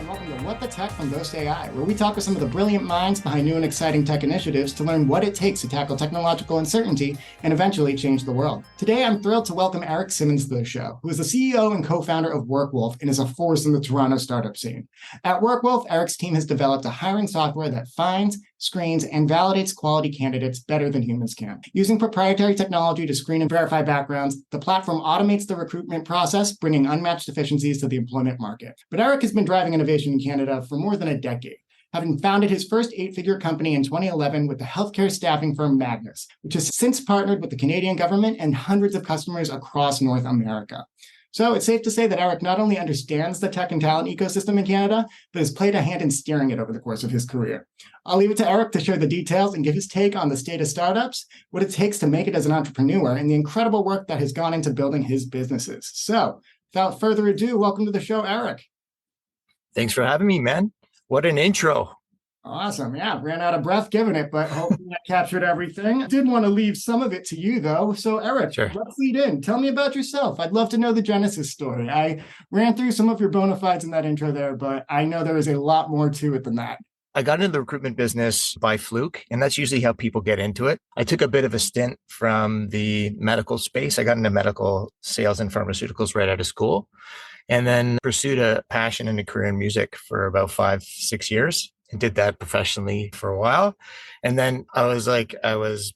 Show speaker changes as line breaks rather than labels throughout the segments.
and welcome to What the Tech from Ghost AI, where we talk with some of the brilliant minds behind new and exciting tech initiatives to learn what it takes to tackle technological uncertainty and eventually change the world. Today, I'm thrilled to welcome Erik Simins to the show, who is the CEO and co-founder of Workwolf and is a force in the Toronto startup scene. At Workwolf, Erik's team has developed a hiring software that finds, screens, and validates quality candidates better than humans can. Using proprietary technology to screen and verify backgrounds, the platform automates the recruitment process, bringing unmatched efficiencies to the employment market. But Erik has been driving innovation in Canada for more than a decade, having founded his first eight-figure company in 2011 with the healthcare staffing firm MAGNUS, which has since partnered with the Canadian government and hundreds of customers across North America. So it's safe to say that Erik not only understands the tech and talent ecosystem in Canada, but has played a hand in steering it over the course of his career. I'll leave it to Erik to share the details and give his take on the state of startups, what it takes to make it as an entrepreneur, and the incredible work that has gone into building his businesses. So without further ado, welcome to the show, Erik.
Thanks for having me, man. What an intro.
Awesome. Yeah, ran out of breath giving it, but hopefully I captured everything. I did want to leave some of it to you, though. So, Erik,
Sure.
Let's lead in. Tell me about yourself. I'd love to know the genesis story. I ran through some of your bona fides in that intro there, but I know there is a lot more to it than that.
I got into the recruitment business by fluke, and that's usually how people get into it. I took a bit of a stint from the medical space. I got into medical sales and pharmaceuticals right out of school, and then pursued a passion and a career in music for about 5-6 years. And did that professionally for a while. And then I was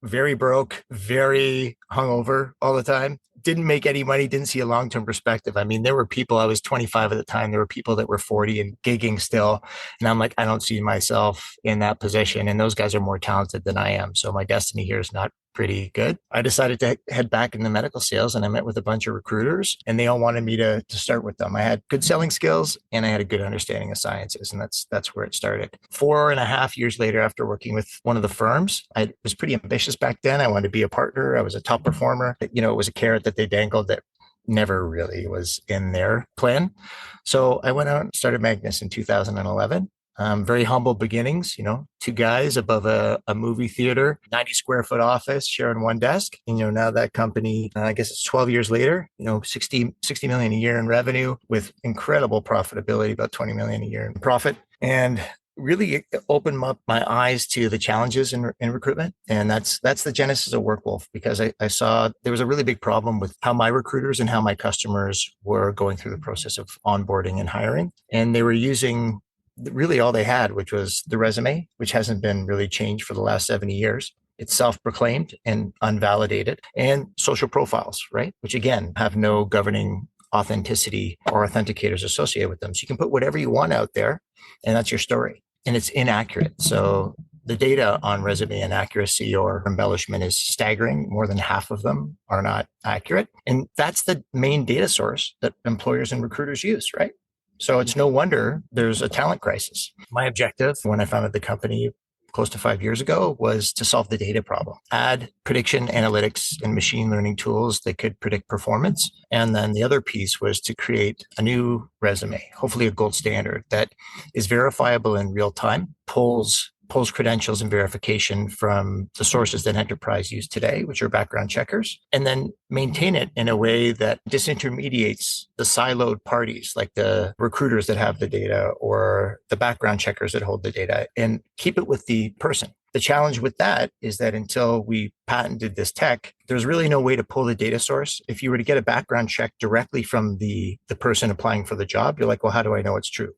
very broke, very hungover all the time. Didn't make any money, didn't see a long-term perspective. I mean, there were people, I was 25 at the time, there were people that were 40 and gigging still. And I'm like, I don't see myself in that position. And those guys are more talented than I am. So my destiny here is not pretty good. I decided to head back into medical sales, and I met with a bunch of recruiters, and they all wanted me to start with them. I had good selling skills and I had a good understanding of sciences, and that's where it started. 4.5 years later, after working with one of the firms, I was pretty ambitious back then. I wanted to be a partner. I was a top performer. It was a carrot that they dangled that never really was in their plan. So I went out and started MAGNUS in 2011. Very humble beginnings, two guys above a movie theater, 90 square foot office, sharing one desk. Now that company, I guess it's 12 years later, 60 million a year in revenue with incredible profitability, about 20 million a year in profit. And really it opened up my eyes to the challenges in recruitment. And that's the genesis of Workwolf, because I saw there was a really big problem with how my recruiters and how my customers were going through the process of onboarding and hiring. And they were using really all they had, which was the resume, which hasn't been really changed for the last 70 years. It's self-proclaimed and unvalidated, and social profiles, right? Which again, have no governing authenticity or authenticators associated with them. So you can put whatever you want out there, and that's your story. And it's inaccurate. So the data on resume inaccuracy or embellishment is staggering. More than half of them are not accurate. And that's the main data source that employers and recruiters use, right? So it's no wonder there's a talent crisis. My objective when I founded the company close to 5 years ago was to solve the data problem, add prediction analytics and machine learning tools that could predict performance. And then the other piece was to create a new resume, hopefully a gold standard that is verifiable in real time, pulls credentials and verification from the sources that enterprise use today, which are background checkers, and then maintain it in a way that disintermediates the siloed parties like the recruiters that have the data or the background checkers that hold the data, and keep it with the person. The challenge with that is that until we patented this tech, there's really no way to pull the data source. If you were to get a background check directly from the person applying for the job, you're like, well, how do I know it's true?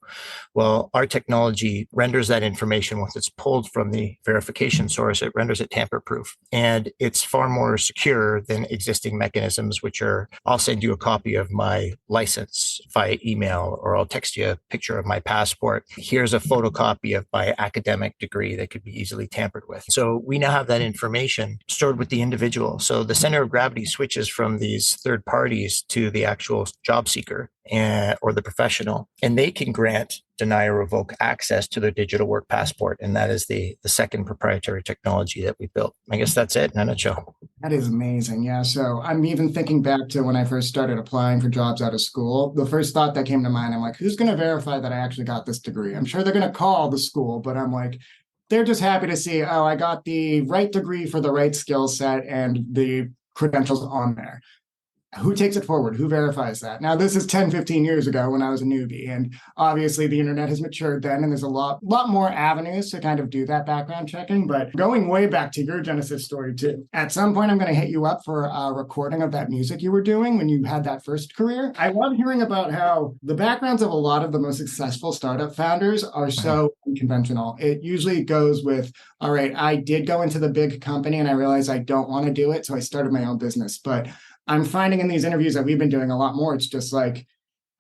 Well, our technology renders that information once it's pulled from the verification source, it renders it tamper-proof. And it's far more secure than existing mechanisms, which are, I'll send you a copy of my license via email, or I'll text you a picture of my passport. Here's a photocopy of my academic degree that could be easily tampered with. So we now have that information stored with the individual. So the center of gravity switches from these third parties to the actual job seeker or the professional, and they can grant, deny, or revoke access to their digital work passport. And that is the second proprietary technology that we built. I guess that's it in a nutshell.
That is amazing. Yeah. So I'm even thinking back to when I first started applying for jobs out of school. The first thought that came to mind, I'm like, who's going to verify that I actually got this degree? I'm sure they're going to call the school, but I'm like, they're just happy to see, oh, I got the right degree for the right skill set and the credentials on there. who takes it forward? Who verifies that? Now, this is 10, 15 years ago when I was a newbie. And obviously the internet has matured then, and there's a lot more avenues to kind of do that background checking. But going way back to your Genesis story too, at some point I'm going to hit you up for a recording of that music you were doing when you had that first career. I love hearing about how the backgrounds of a lot of the most successful startup founders are so unconventional. It usually goes with, all right, I did go into the big company and I realized I don't want to do it, so I started my own business. But I'm finding in these interviews that we've been doing a lot more, it's just like,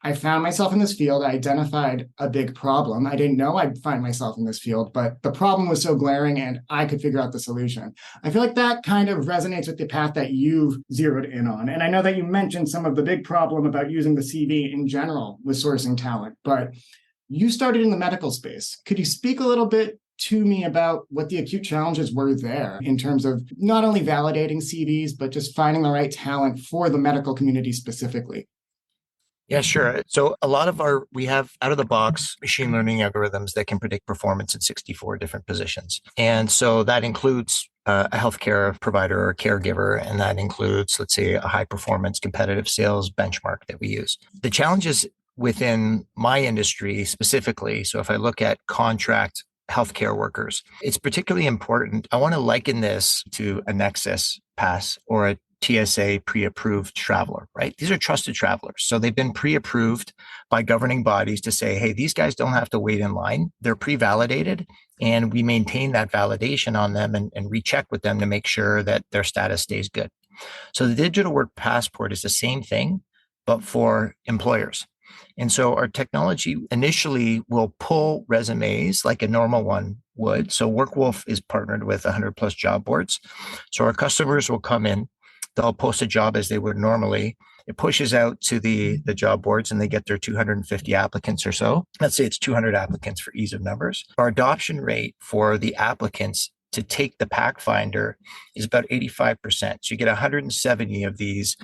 I found myself in this field. I identified a big problem. I didn't know I'd find myself in this field, but the problem was so glaring and I could figure out the solution. I feel like that kind of resonates with the path that you've zeroed in on. And I know that you mentioned some of the big problem about using the CV in general with sourcing talent, but you started in the medical space. Could you speak a little bit to me about what the acute challenges were there in terms of not only validating CVs, but just finding the right talent for the medical community specifically?
Yeah, sure. So we have out of the box machine learning algorithms that can predict performance in 64 different positions. And so that includes a healthcare provider or caregiver, and that includes, let's say, a high performance competitive sales benchmark that we use. The challenges within my industry specifically, so if I look at contract healthcare workers, it's particularly important. I want to liken this to a Nexus pass or a TSA pre-approved traveler, right? These are trusted travelers. So they've been pre-approved by governing bodies to say, hey, these guys don't have to wait in line. They're pre-validated, and we maintain that validation on them and recheck with them to make sure that their status stays good. So the digital work passport is the same thing, but for employers. And so our technology initially will pull resumes like a normal one would. So Workwolf is partnered with 100 plus job boards. So our customers will come in, they'll post a job as they would normally. It pushes out to the job boards and they get their 250 applicants or so. Let's say it's 200 applicants for ease of numbers. Our adoption rate for the applicants to take the Pack Finder is about 85%. So you get 170 of these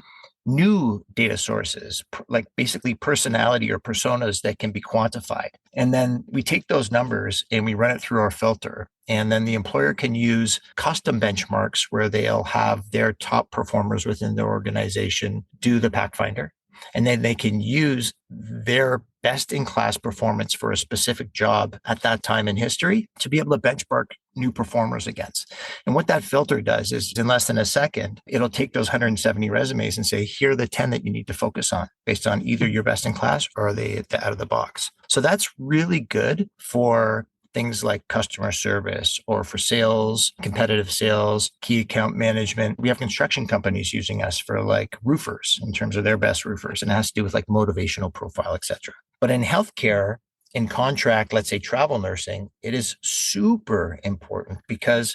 new data sources, like basically personality or personas that can be quantified. And then we take those numbers and we run it through our filter. And then the employer can use custom benchmarks where they'll have their top performers within their organization do the Pack Finder. And then they can use their best in class performance for a specific job at that time in history to be able to benchmark new performers against. And what that filter does is in less than a second, it'll take those 170 resumes and say, here are the 10 that you need to focus on based on either your best in class or the out of the box. So that's really good for things like customer service or for sales, competitive sales, key account management. We have construction companies using us for like roofers in terms of their best roofers, and it has to do with like motivational profile, et cetera. But in healthcare, in contract, let's say travel nursing, it is super important because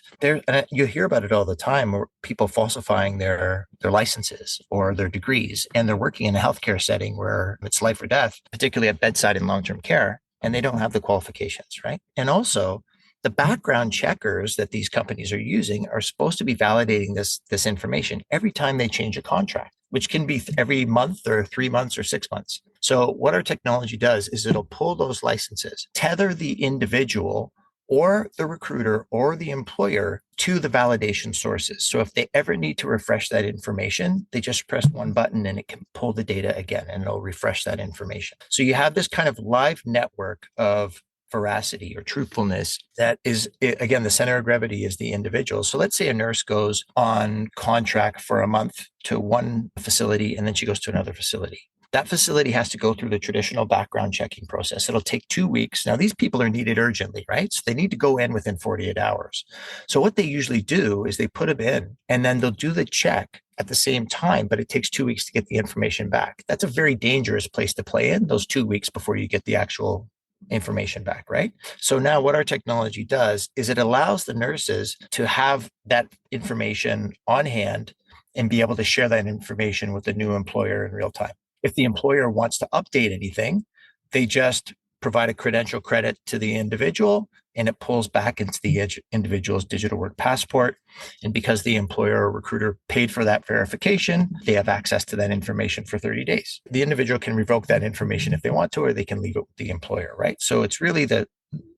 you hear about it all the time, where people falsifying their licenses or their degrees, and they're working in a healthcare setting where it's life or death, particularly at bedside and long-term care, and they don't have the qualifications, right? And also, the background checkers that these companies are using are supposed to be validating this information every time they change a contract, which can be every month or 3 months or 6 months. So what our technology does is it'll pull those licenses, tether the individual or the recruiter or the employer to the validation sources. So if they ever need to refresh that information, they just press one button and it can pull the data again and it'll refresh that information. So you have this kind of live network of veracity or truthfulness that is, again, the center of gravity is the individual. So let's say a nurse goes on contract for a month to one facility and then she goes to another facility. That facility has to go through the traditional background checking process. It'll take 2 weeks. Now, these people are needed urgently, right? So they need to go in within 48 hours. So what they usually do is they put them in and then they'll do the check at the same time, but it takes 2 weeks to get the information back. That's a very dangerous place to play in, those 2 weeks before you get the actual information back, right? So now what our technology does is it allows the nurses to have that information on hand and be able to share that information with the new employer in real time. If the employer wants to update anything, they just provide a credential credit to the individual and it pulls back into the individual's digital work passport. And because the employer or recruiter paid for that verification, they have access to that information for 30 days. The individual can revoke that information if they want to, or they can leave it with the employer, right? So it's really the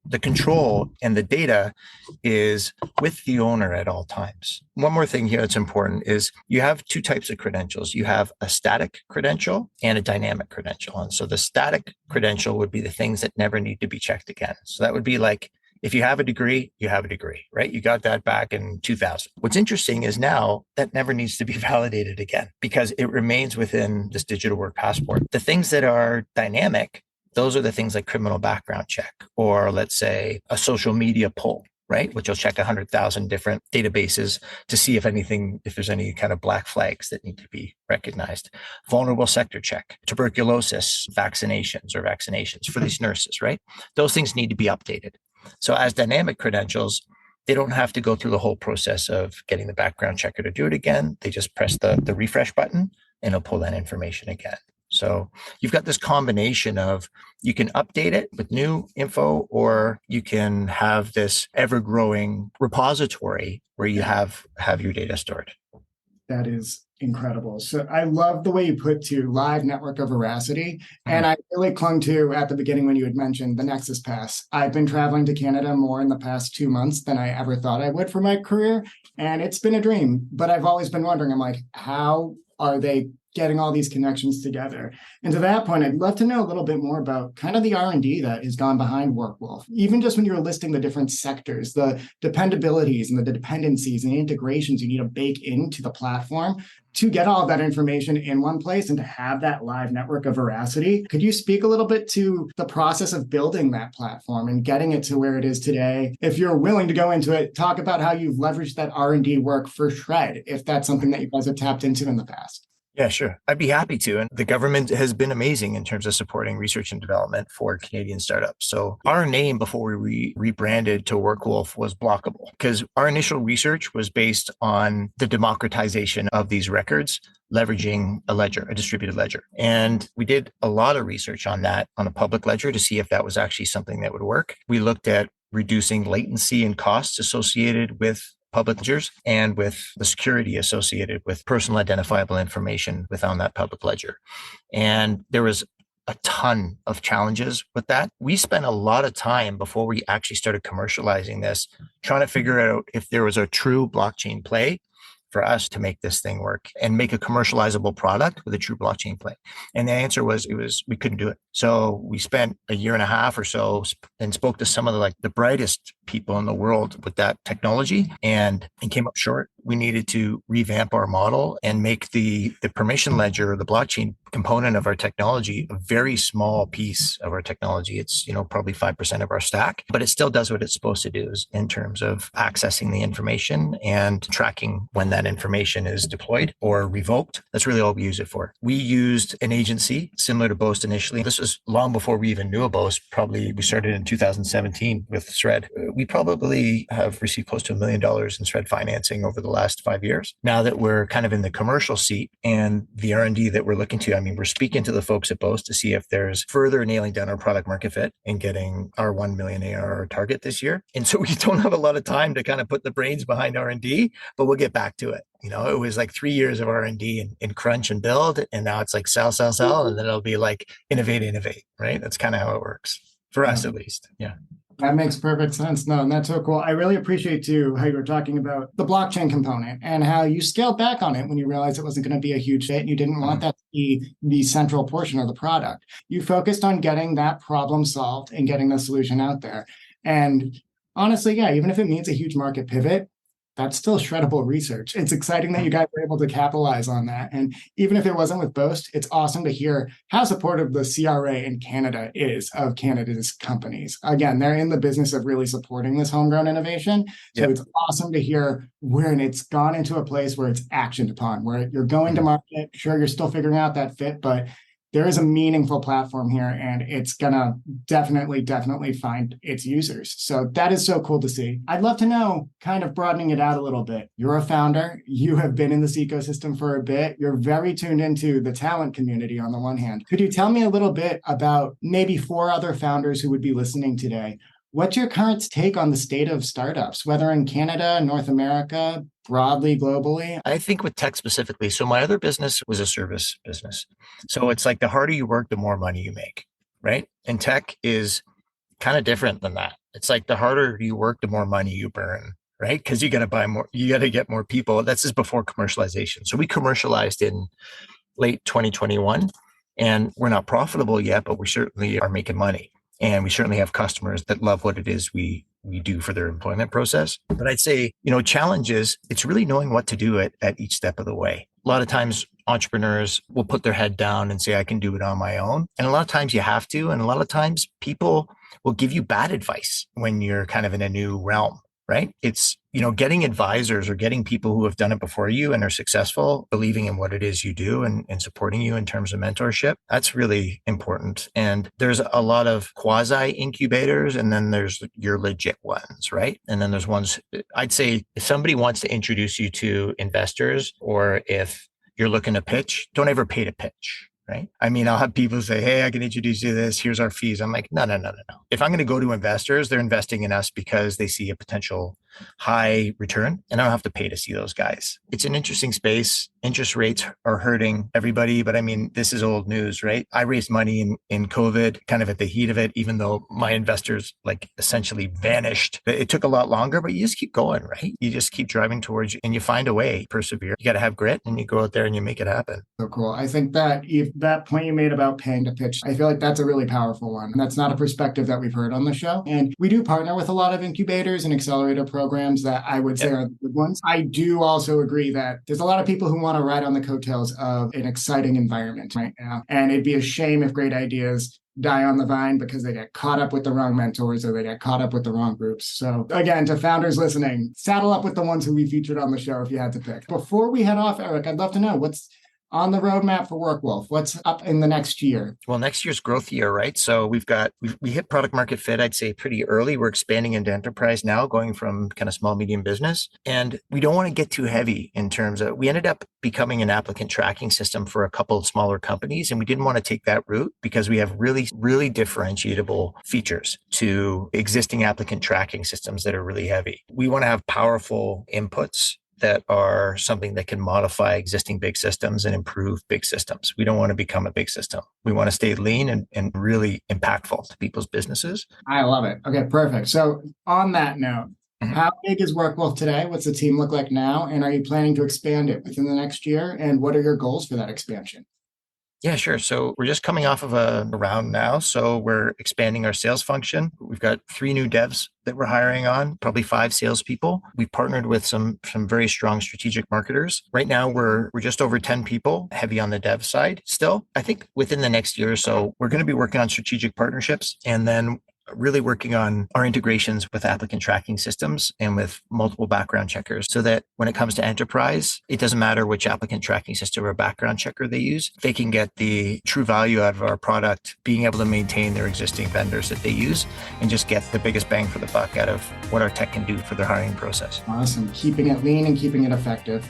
the control and the data is with the owner at all times. One more thing here that's important is you have two types of credentials. You have a static credential and a dynamic credential. And so the static credential would be the things that never need to be checked again. So that would be like, if you have a degree, you have a degree, right? You got that back in 2000. What's interesting is now that never needs to be validated again because it remains within this digital work passport. The things that are dynamic, those are the things like criminal background check, or let's say a social media poll, right? Which will check 100,000 different databases to see if there's any kind of black flags that need to be recognized. Vulnerable sector check, tuberculosis vaccinations for these nurses, right? Those things need to be updated. So as dynamic credentials, they don't have to go through the whole process of getting the background checker to do it again. They just press the refresh button and it'll pull that information again. So you've got this combination of you can update it with new info, or you can have this ever-growing repository where you have your data stored.
That is incredible. So I love the way you put to live network of veracity. And I really clung to at the beginning when you had mentioned the Nexus Pass. I've been traveling to Canada more in the past 2 months than I ever thought I would for my career. And it's been a dream, but I've always been wondering, I'm like, how are they getting all these connections together? And to that point, I'd love to know a little bit more about kind of the R&D that has gone behind Workwolf. Even just when you were listing the different sectors, the dependabilities and the dependencies and the integrations you need to bake into the platform to get all of that information in one place and to have that live network of veracity. Could you speak a little bit to the process of building that platform and getting it to where it is today? If you're willing to go into it, talk about how you've leveraged that R&D work for Shred, if that's something that you guys have tapped into in the past.
Yeah, sure. I'd be happy to. And the government has been amazing in terms of supporting research and development for Canadian startups. So our name before we rebranded to Workwolf was Blockable because our initial research was based on the democratization of these records, leveraging a distributed ledger. And we did a lot of research on that on a public ledger to see if that was actually something that would work. We looked at reducing latency and costs associated with public ledgers and with the security associated with personal identifiable information within that public ledger. And there was a ton of challenges with that. We spent a lot of time before we actually started commercializing this, trying to figure out if there was a true blockchain play for us to make this thing work and make a commercializable product with a true blockchain play. And the answer was we couldn't do it. So we spent a year and a half or so and spoke to some of the brightest people in the world with that technology and came up short. We needed to revamp our model and make the permission ledger, the blockchain component of our technology, a very small piece of our technology. It's, probably 5% of our stack, but it still does what it's supposed to do in terms of accessing the information and tracking when that information is deployed or revoked. That's really all we use it for. We used an agency similar to Boast initially. This was long before we even knew of Boast. Probably we started in 2017 with Shred. We probably have received close to $1 million in Shred financing over the last 5 years. Now that we're kind of in the commercial seat and the R&D that we're looking to, we're speaking to the folks at Boast to see if there's further nailing down our product market fit and getting our 1 million ARR target this year. And so we don't have a lot of time to kind of put the brains behind R&D, but we'll get back to it. It was like 3 years of R&D and crunch and build. And now it's like sell. And then it'll be like innovate, right? That's kind of how it works for us, at least. Yeah.
That makes perfect sense. No, and that's so cool. I really appreciate too how you were talking about the blockchain component and how you scaled back on it when you realized it wasn't going to be a huge hit and you didn't want that to be the central portion of the product. You focused on getting that problem solved and getting the solution out there. And honestly, yeah, even if it means a huge market pivot, that's still shreddable research. It's exciting that you guys were able to capitalize on that. And even if it wasn't with Boast, it's awesome to hear how supportive the CRA in Canada is of Canada's companies. Again, they're in the business of really supporting this homegrown innovation. So It's awesome to hear when it's gone into a place where it's actioned upon, where you're going to market. Sure, you're still figuring out that fit, but there is a meaningful platform here and it's going to definitely find its users. So that is so cool to see. I'd love to know, kind of broadening it out a little bit. You're a founder. You have been in this ecosystem for a bit. You're very tuned into the talent community on the one hand. Could you tell me a little bit about maybe 4 other founders who would be listening today? What's your current take on the state of startups, whether in Canada, North America, broadly, globally?
I think with tech specifically, so my other business was a service business. So it's like the harder you work, the more money you make, right? And tech is kind of different than that. It's like the harder you work, the more money you burn, right? Because you got to buy more, you got to get more people. That's just before commercialization. So we commercialized in late 2021, and we're not profitable yet, but we certainly are making money. And we certainly have customers that love what it is we do for their employment process. But I'd say, challenges, it's really knowing what to do at each step of the way. A lot of times entrepreneurs will put their head down and say, I can do it on my own. And a lot of times you have to. And a lot of times people will give you bad advice when you're kind of in a new realm, right? It's, getting advisors or getting people who have done it before you and are successful, believing in what it is you do and supporting you in terms of mentorship. That's really important. And there's a lot of quasi incubators, and then there's your legit ones, right? And then there's ones, I'd say if somebody wants to introduce you to investors, or if you're looking to pitch, don't ever pay to pitch. Right. I mean, I'll have people say, hey, I can introduce you to this. Here's our fees. I'm like, no. If I'm going to go to investors, they're investing in us because they see a potential high return, and I don't have to pay to see those guys. It's an interesting space. Interest rates are hurting everybody. But I mean, this is old news, right? I raised money in COVID, kind of at the heat of it, even though my investors like essentially vanished. It took a lot longer, but you just keep going, right? You just keep driving towards you and you find a way, persevere. You got to have grit, and you go out there and you make it happen.
So cool. I think that if that point you made about paying to pitch, I feel like that's a really powerful one. And that's not a perspective that we've heard on the show. And we do partner with a lot of incubators and accelerator programs that I would say are the good ones. I do also agree that there's a lot of people who want to ride on the coattails of an exciting environment right now. And it'd be a shame if great ideas die on the vine because they get caught up with the wrong mentors or they get caught up with the wrong groups. So again, to founders listening, saddle up with the ones who we featured on the show if you had to pick. Before we head off, Erik, I'd love to know what's on the roadmap for Workwolf. What's up in the next year?
Well, next year's growth year, right? So we hit product market fit, I'd say pretty early. We're expanding into enterprise now, going from kind of small, medium business. And we don't want to get too heavy in terms of, we ended up becoming an applicant tracking system for a couple of smaller companies. And we didn't want to take that route because we have really, really differentiable features to existing applicant tracking systems that are really heavy. We want to have powerful inputs that are something that can modify existing big systems and improve big systems. We don't want to become a big system. We want to stay lean and really impactful to people's businesses.
I love it. Okay, perfect. So on that note, how big is Workwolf today? What's the team look like now? And are you planning to expand it within the next year? And what are your goals for that expansion?
Yeah, sure. So we're just coming off of a round now. So we're expanding our sales function. We've got 3 new devs that we're hiring on, probably 5 salespeople. We've partnered with some very strong strategic marketers. Right now, we're just over 10 people, heavy on the dev side still. I think within the next year or so, we're going to be working on strategic partnerships, and then really working on our integrations with applicant tracking systems and with multiple background checkers, so that when it comes to enterprise, it doesn't matter which applicant tracking system or background checker they use. They can get the true value out of our product, being able to maintain their existing vendors that they use and just get the biggest bang for the buck out of what our tech can do for their hiring process.
Awesome. Keeping it lean and keeping it effective.